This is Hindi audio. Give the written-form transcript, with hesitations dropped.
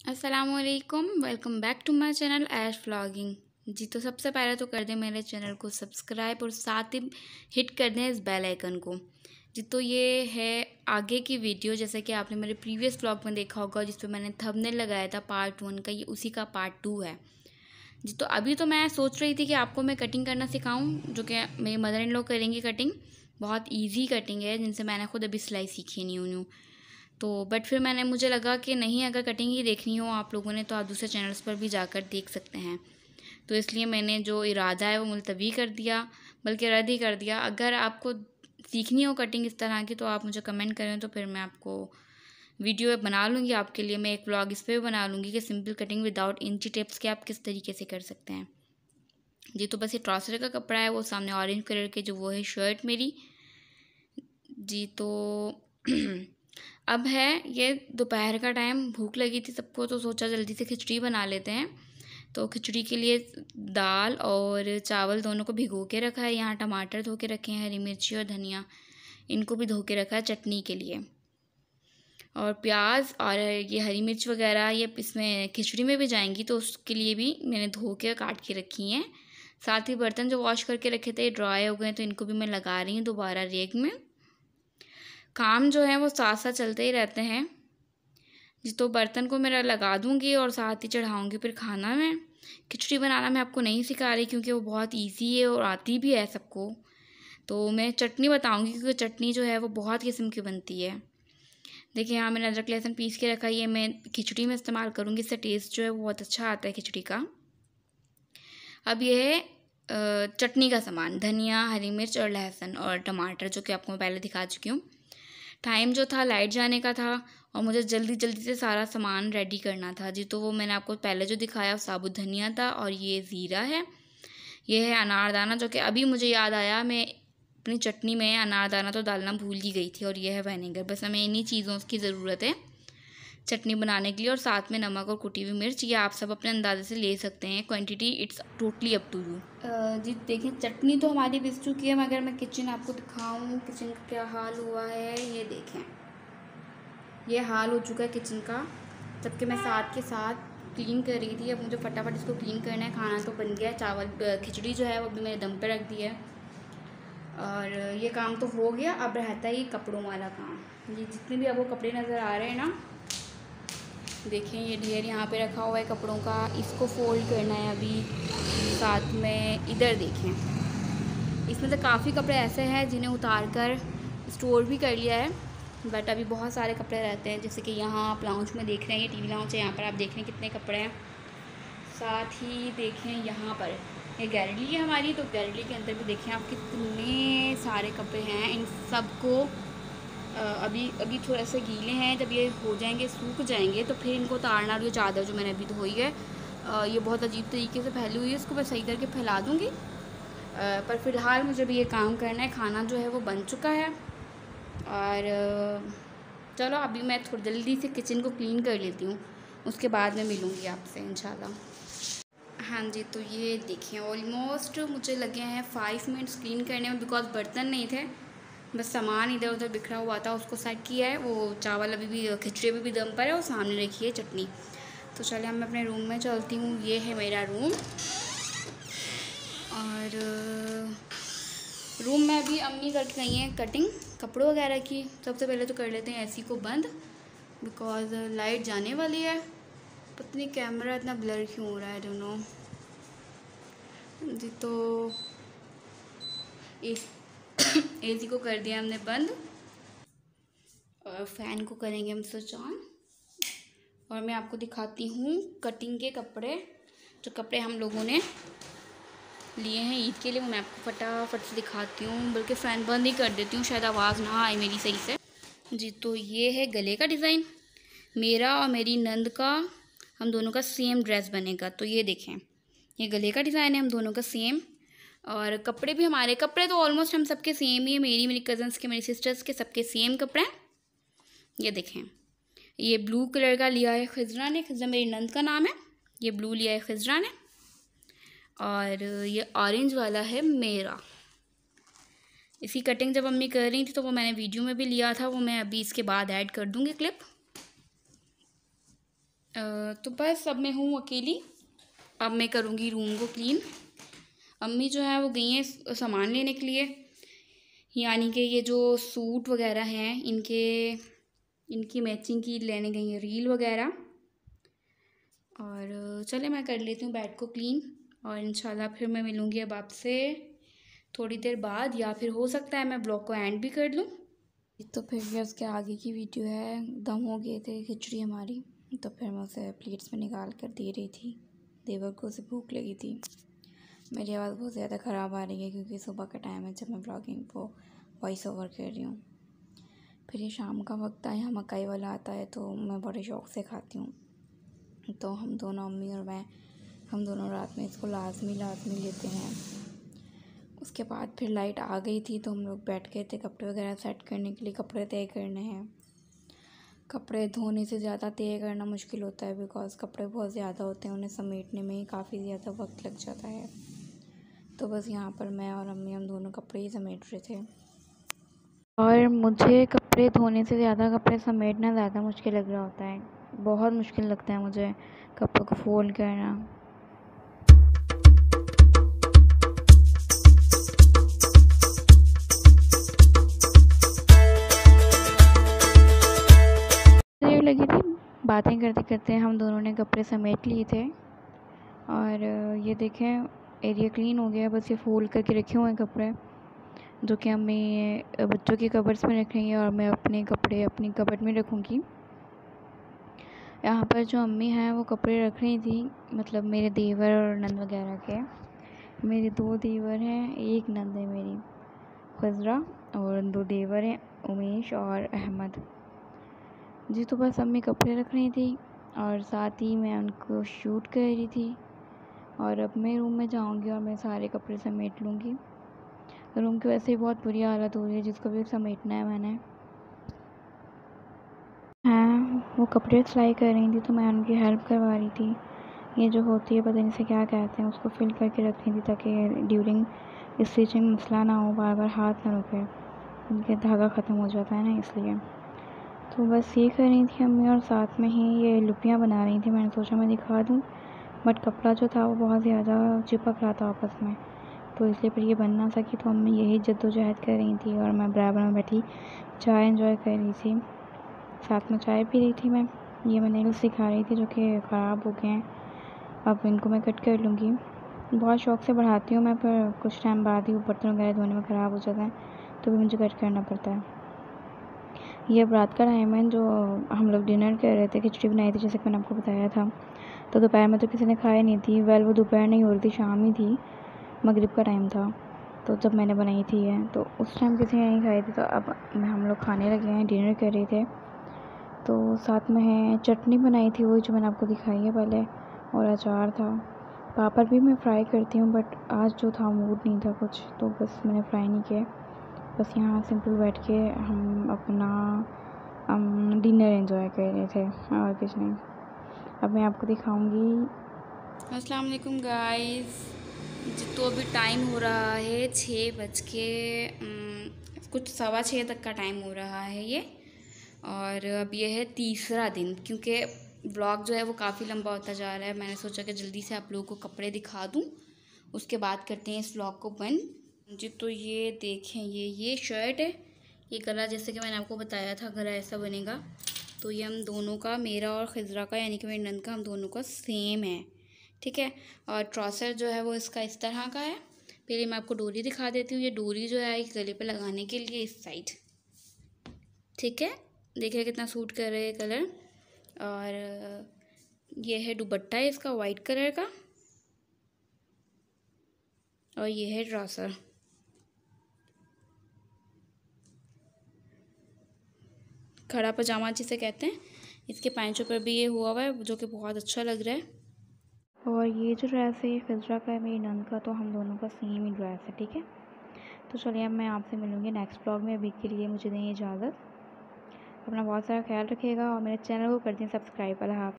अस्सलामुअलैकुम, welcome back to my channel Aish vlogging. जी तो सबसे पहले तो कर दें मेरे चैनल को सब्सक्राइब और साथ ही हिट कर दें इस बेल आइकन को। जी तो ये है आगे की वीडियो, जैसे कि आपने मेरे प्रीवियस व्लॉग में देखा होगा जिस पे मैंने थंबनेल लगाया था पार्ट 1 का, ये उसी का पार्ट 2 है। जी तो अभी तो मैं सोच रही थी कि आपको मैं कटिंग करना सिखाऊं, जो कि मेरी मदर इन लॉ करेंगी कटिंग। बहुत ईजी कटिंग है जिनसे मैंने खुद अभी सिलाई सीखी न्यू न्यू। तो बट फिर मुझे लगा कि नहीं, अगर कटिंग ही देखनी हो आप लोगों ने तो आप दूसरे चैनल्स पर भी जाकर देख सकते हैं। तो इसलिए मैंने जो इरादा है वो मुलतवी कर दिया, बल्कि रद्द ही कर दिया। अगर आपको सीखनी हो कटिंग इस तरह की तो आप मुझे कमेंट करें, तो फिर मैं आपको वीडियो बना लूँगी आपके लिए। मैं एक व्लॉग इस पर भी बना लूँगी कि सिंपल कटिंग विदाउट इंची टिप्स के आप किस तरीके से कर सकते हैं। जी तो बस ये ट्राउज़र का कपड़ा है, वो सामने ऑरेंज कलर के जो वो है शर्ट मेरी। जी तो अब है ये दोपहर का टाइम, भूख लगी थी सबको तो सोचा जल्दी से खिचड़ी बना लेते हैं। तो खिचड़ी के लिए दाल और चावल दोनों को भिगो के रखा है। यहाँ टमाटर धो के रखे हैं, हरी मिर्ची और धनिया इनको भी धो के रखा है चटनी के लिए। और प्याज और ये हरी मिर्च वगैरह ये इसमें खिचड़ी में भी जाएंगी, तो उसके लिए भी मैंने धो के काट के रखी हैं। साथ ही बर्तन जो वॉश करके रखे थे ड्राई हो गए, तो इनको भी मैं लगा रही हूँ दोबारा रेक में। काम जो है वो साथ साथ चलते ही रहते हैं। जी तो बर्तन को मेरा लगा दूँगी और साथ ही चढ़ाऊँगी फिर खाना में। खिचड़ी बनाना मैं आपको नहीं सिखा रही क्योंकि वो बहुत इजी है और आती भी है सबको। तो मैं चटनी बताऊँगी क्योंकि चटनी जो है वो बहुत किस्म की बनती है। देखिए यहाँ मैंने अदरक लहसुन पीस के रखा है, ये मैं खिचड़ी में इस्तेमाल करूँगी। इससे टेस्ट जो है वो बहुत अच्छा आता है खिचड़ी का। अब ये है चटनी का सामान, धनिया, हरी मिर्च और लहसुन और टमाटर, जो कि आपको मैं पहले दिखा चुकी हूँ। टाइम जो था लाइट जाने का था और मुझे जल्दी जल्दी से सारा सामान रेडी करना था। जी तो वो मैंने आपको पहले जो दिखाया साबुत धनिया था, और ये ज़ीरा है, ये है अनारदाना, जो कि अभी मुझे याद आया, मैं अपनी चटनी में अनारदाना तो डालना भूल ही गई थी। और ये है विनेगर। बस हमें इन्हीं चीज़ों की ज़रूरत है चटनी बनाने के लिए, और साथ में नमक और कुटी हुई मिर्च। ये आप सब अपने अंदाजे से ले सकते हैं, quantity it's totally up to you. जी देखिए चटनी तो हमारी पिस चुकी है, मगर मैं किचन आपको दिखाऊं किचन का क्या हाल हुआ है। ये देखें, ये हाल हो चुका है किचन का, जबकि मैं साथ के साथ क्लीन कर रही थी। अब मुझे फटाफट इसको क्लीन करना है। खाना तो बन गया है, चावल खिचड़ी जो है वो भी मैंने दम पे रख दी है और ये काम तो हो गया। अब रहता है ये कपड़ों वाला काम। ये जितने भी आपको कपड़े नज़र आ रहे हैं ना, देखें ये ढेर यहाँ पे रखा हुआ है कपड़ों का, इसको फोल्ड करना है अभी। साथ में इधर देखें, इसमें तो काफ़ी कपड़े ऐसे हैं जिन्हें उतार कर स्टोर भी कर लिया है, बट अभी बहुत सारे कपड़े रहते हैं। जैसे कि यहाँ आप लाउंज में देख रहे हैं, ये टीवी लाउंज है, यहाँ पर आप देख रहे हैं कितने कपड़े हैं। साथ ही देखें यहाँ पर ये गैलरी है हमारी, तो गैलरी के अंदर भी देखें आप कितने सारे कपड़े हैं। इन सबको अभी थोड़ा से गीले हैं, जब ये हो जाएंगे सूख जाएंगे तो फिर इनको उतारना। और ये चादर जो मैंने अभी धोई है ये बहुत अजीब तरीके से फैली हुई है, इसको मैं सही करके फैला दूँगी। पर फ़िलहाल मुझे भी ये काम करना है। खाना जो है वो बन चुका है और चलो अभी मैं थोड़ी जल्दी से किचन को क्लीन कर लेती हूँ, उसके बाद मैं मिलूँगी आपसे इंशाल्लाह। हाँ जी तो ये देखिए ऑलमोस्ट मुझे लगे हैं 5 मिनट्स क्लीन करने में, बिकॉज़ बर्तन नहीं थे, बस सामान इधर उधर बिखरा हुआ था, उसको सेट किया है। वो चावल अभी भी खिचड़ी भी दम पर है और सामने रखी है चटनी। तो चलिए मैं अपने रूम में चलती हूँ। ये है मेरा रूम, और रूम में अभी अम्मी करके गई हैं कटिंग कपड़ों वगैरह की। सबसे पहले तो कर लेते हैं एसी को बंद, बिकॉज़ लाइट जाने वाली है। पता नहीं कैमरा इतना ब्लर क्यों हो रहा है, डोंट नो। जी तो एसी को कर दिया हमने बंद और फ़ैन को करेंगे हम स्विच ऑन। और मैं आपको दिखाती हूँ कटिंग के कपड़े, जो कपड़े हम लोगों ने लिए हैं ईद के लिए, वो मैं आपको फटाफट से दिखाती हूँ। बल्कि फ़ैन बंद ही कर देती हूँ, शायद आवाज़ ना आए मेरी सही से। जी तो ये है गले का डिज़ाइन, मेरा और मेरी नंद का, हम दोनों का सेम ड्रेस बनेगा। तो ये देखें, ये गले का डिज़ाइन है हम दोनों का सेम। और कपड़े भी हमारे, कपड़े तो ऑलमोस्ट हम सबके सेम ही है, मेरी कज़न्स के, मेरी सिस्टर्स के, सबके सेम कपड़े हैं। ये देखें, ये ब्लू कलर का लिया है खिज़रा ने, खिज़रा मेरी नंद का नाम है। ये ब्लू लिया है खिज़रा ने, और ये ऑरेंज वाला है मेरा। इसकी कटिंग जब मम्मी कर रही थी तो वो मैंने वीडियो में भी लिया था, वो मैं अभी इसके बाद ऐड कर दूँगी क्लिप। तो बस अब मैं हूँ अकेली। अब मैं करूँगी रूम को क्लीन। अम्मी जो है वो गई हैं सामान लेने के लिए, यानी कि ये जो सूट वगैरह हैं इनकी मैचिंग की लेने गई हैं रील वगैरह। और चले मैं कर लेती हूँ बेड को क्लीन, और इंशाल्लाह फिर मैं मिलूँगी अब आपसे थोड़ी देर बाद, या फिर हो सकता है मैं ब्लॉग को एंड भी कर लूँ। तो फिर ये उसके आगे की वीडियो है। दम हो गए थे खिचड़ी हमारी, तो फिर मैं उसे प्लेट्स में निकाल कर दे रही थी। देवर को उसे भूख लगी थी। मेरी आवाज़ बहुत ज़्यादा ख़राब आ रही है क्योंकि सुबह का टाइम है जब मैं ब्लॉगिंग को वॉइस ओवर कर रही हूँ। फिर ये शाम का वक्त है, यहाँ मकई वाला आता है तो मैं बड़े शौक़ से खाती हूँ। तो हम दोनों, अम्मी और मैं, हम दोनों रात में इसको लाजमी लेते हैं। उसके बाद फिर लाइट आ गई थी तो हम लोग बैठ गए थे कपड़े वगैरह सेट करने के लिए। कपड़े तय करने हैं। कपड़े धोने से ज़्यादा तय करना मुश्किल होता है, बिकॉज़ कपड़े बहुत ज़्यादा होते हैं, उन्हें समेटने में ही काफ़ी ज़्यादा वक्त लग जाता है। तो बस यहाँ पर मैं और अम्मी हम दोनों कपड़े ही समेट रहे थे। और मुझे कपड़े धोने से ज़्यादा कपड़े समेटना ज़्यादा मुश्किल लग रहा होता है। बहुत मुश्किल लगता है मुझे कपड़ों को फोल्ड करना। देर लगी थी, बातें करते करते हम दोनों ने कपड़े समेट लिए थे। और ये देखें एरिया क्लीन हो गया। बस ये फोल्ड करके रखे हुए हैं कपड़े, जो कि अम्मी बच्चों की कबर्ड्स में रख रही हैं और मैं अपने कपड़े अपनी कबर्ड में रखूँगी। यहाँ पर जो अम्मी हैं वो कपड़े रख रही थी, मतलब मेरे देवर और नंद वगैरह के। मेरे 2 देवर हैं, 1 नंद है मेरी खज़रा, और 2 देवर हैं उमेश और अहमद जी। तो बस अम्मी कपड़े रख रही थी और साथ ही मैं उनको शूट कर रही थी। और अब मैं रूम में जाऊंगी और मैं सारे कपड़े समेट लूँगी। रूम की वैसे ही बहुत बुरी हालत हो रही है, जिसको भी समेटना है मैंने। हाँ, वो कपड़े सिलाई कर रही थी तो मैं उनकी हेल्प करवा रही थी। ये जो होती है, पता नहीं से क्या कहते हैं, उसको फिल करके रख रही थी ताकि ड्यूरिंग स्टिचिंग मसला ना हो, बार बार हाथ ना रुके, उनके धागा ख़त्म हो जाता है ना, इसलिए। तो बस ये कर रही थी अम्मी, और साथ में ही ये लुपियाँ बना रही थी। मैंने सोचा मैं दिखा दूँ, बट कपड़ा जो था वो बहुत ज़्यादा चिपक रहा था आपस में, तो इसलिए फिर ये बन ना सकी। तो अम्मी यही जद्दोजहद कर रही थी और मैं बराबर में बैठी चाय एंजॉय कर रही थी। साथ में चाय पी रही थी मैं। ये मैं नेल्स दिखा रही थी जो कि ख़राब हो गए हैं। अब इनको मैं कट कर लूँगी। बहुत शौक़ से बढ़ाती हूँ मैं, पर कुछ टाइम बाद ही वो बर्तन वगैरह धोने में ख़राब हो जाता है, तो भी मुझे कट करना पड़ता है। ये अब रात का टाइम है, जो हम लोग डिनर कर रहे थे। खिचड़ी बनाई थी जैसे कि मैंने आपको बताया था। तो दोपहर में तो किसी ने खाई नहीं थी। वो दोपहर नहीं हो रही थी, शाम ही थी, मगरिब का टाइम था। तो जब मैंने बनाई थी ये, तो उस टाइम किसी ने नहीं खाई थी। तो अब हम लोग खाने लगे हैं, डिनर कर रहे थे। तो साथ में है चटनी बनाई थी, वही जो मैंने आपको दिखाई है पहले, और अचार था। पापड़ भी मैं फ्राई करती हूँ, बट आज जो था मूड नहीं था कुछ, तो बस मैंने फ्राई नहीं किया। बस यहाँ सिंपल बैठ के हम अपना डिनर एंजॉय कर रहे थे, और कुछ नहीं। अब मैं आपको दिखाऊंगी। अस्सलाम वालेकुम गाइस। तो अभी टाइम हो रहा है 6 बज के कुछ 6:15 तक का टाइम हो रहा है ये। और अब ये है तीसरा दिन, क्योंकि ब्लॉग जो है वो काफ़ी लंबा होता जा रहा है। मैंने सोचा कि जल्दी से आप लोगों को कपड़े दिखा दूँ, उसके बाद करते हैं इस ब्लॉग को बंद जी। तो ये देखें, ये शर्ट है, ये गला जैसे कि मैंने आपको बताया था गला ऐसा बनेगा। तो ये हम दोनों का, मेरा और खज़रा का, यानी कि मेरी नंद का, हम दोनों का सेम है, ठीक है। और ट्राउज़र जो है वो इसका इस तरह का है। पहले मैं आपको डोरी दिखा देती हूँ। ये डोरी जो है गले पे लगाने के लिए इस साइड, ठीक है। देखिए कितना सूट कर रहा है कलर। और ये है दुपट्टा है इसका वाइट कलर का, और ये है ट्राउज़र। खड़ा पजामा जिसे कहते हैं, इसके पैंचों पर भी ये हुआ है, जो कि बहुत अच्छा लग रहा है। और ये जो ड्रेस है ये खज़रा का है, मेरी नंद का, तो हम दोनों का सेम ही ड्रेस है, ठीक है। तो चलिए अब मैं आपसे मिलूँगी नेक्स्ट ब्लॉग में। अभी के लिए मुझे दें इजाज़त। अपना बहुत सारा ख्याल रखिएगा और मेरे चैनल को कर दें सब्सक्राइब। अल्लाह हाफ़िज़।